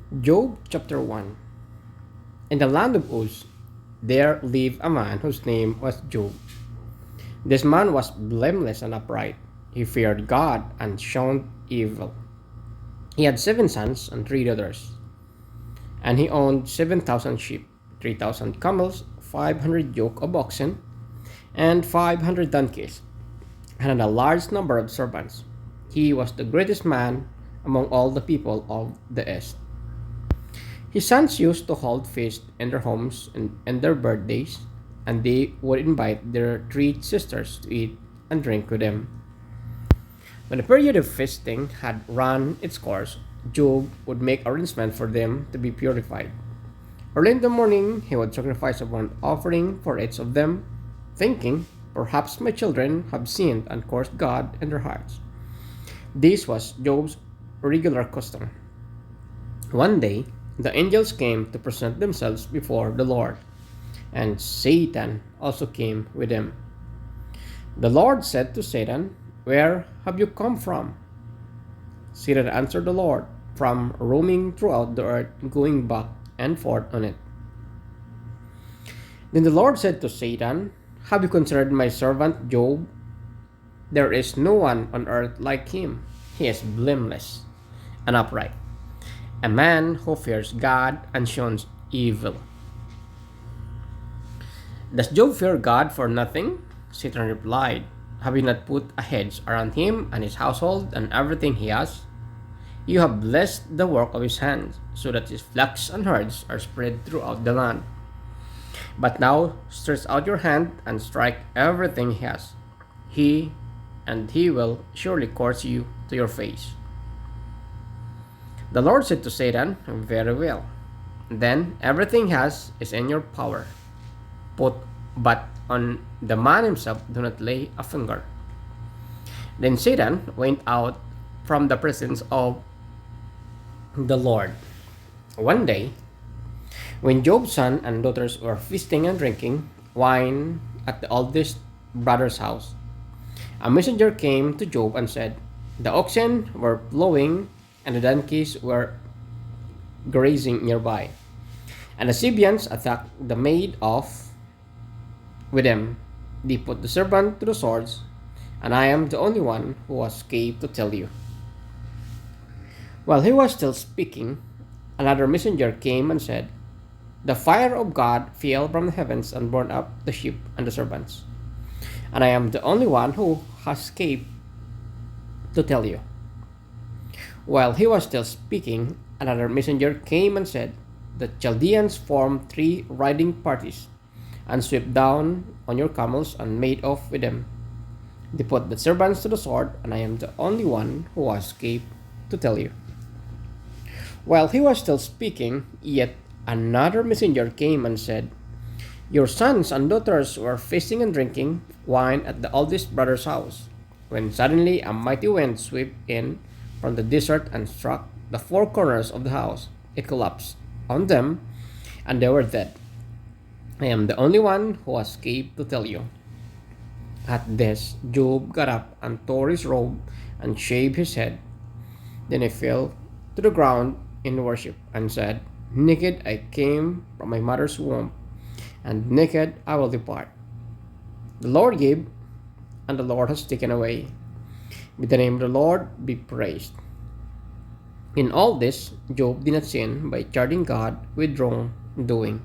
Job chapter 1. In the land of Uz, there lived a man whose name was Job. This man was blameless and upright. He feared God and shunned evil. He had 7 sons and 3 daughters, and he owned 7,000 sheep, 3,000 camels, 500 yoke of oxen, and 500 donkeys, and had a large number of servants. He was the greatest man among all the people of the east. His sons used to hold feasts in their homes and their birthdays, and they would invite their 3 sisters to eat and drink with them. When the period of feasting had run its course, Job would make arrangement for them to be purified. Early in the morning, he would sacrifice a burnt offering for each of them, thinking, "Perhaps my children have sinned and cursed God in their hearts." This was Job's regular custom. One day, the angels came to present themselves before the Lord, and Satan also came with them. The Lord said to Satan, "Where have you come from?" Satan answered the Lord, "From roaming throughout the earth, going back and forth on it." Then the Lord said to Satan, "Have you considered my servant Job? There is no one on earth like him. He is blameless and upright, a man who fears God and shuns evil." "Does Job fear God for nothing?" Satan replied. "Have you not put a hedge around him and his household and everything he has? You have blessed the work of his hands, so that his flocks and herds are spread throughout the land. But now stretch out your hand and strike everything he has. He and he will surely curse you to your face." The Lord said to Satan, "Very well. Then everything he has is in your power. But on the man himself do not lay a finger." Then Satan went out from the presence of the Lord. One day, when Job's son and daughters were feasting and drinking wine at the oldest brother's house, a messenger came to Job and said, "The oxen were plowing and the donkeys were grazing nearby, and the Sabeans attacked the maid off with them. They put the servant to the swords, and I am the only one who escaped to tell you." While he was still speaking, another messenger came and said, "The fire of God fell from the heavens and burned up the sheep and the servants, and I am the only one who has escaped to tell you." While he was still speaking, another messenger came and said, "The Chaldeans formed 3 riding parties and swept down on your camels and made off with them. They put the servants to the sword, and I am the only one who has escaped to tell you." While he was still speaking, yet another messenger came and said, "Your sons and daughters were feasting and drinking wine at the oldest brother's house, when suddenly a mighty wind swept in from the desert and struck the 4 corners of the house. It collapsed on them, and they were dead. I am the only one who escaped to tell you." At this, Job got up and tore his robe and shaved his head. Then he fell to the ground in worship and said, "Naked I came from my mother's womb, and naked I will depart. The Lord gave, and the Lord has taken away. May the name of the Lord be praised." In all this, Job did not sin by charging God with wrongdoing.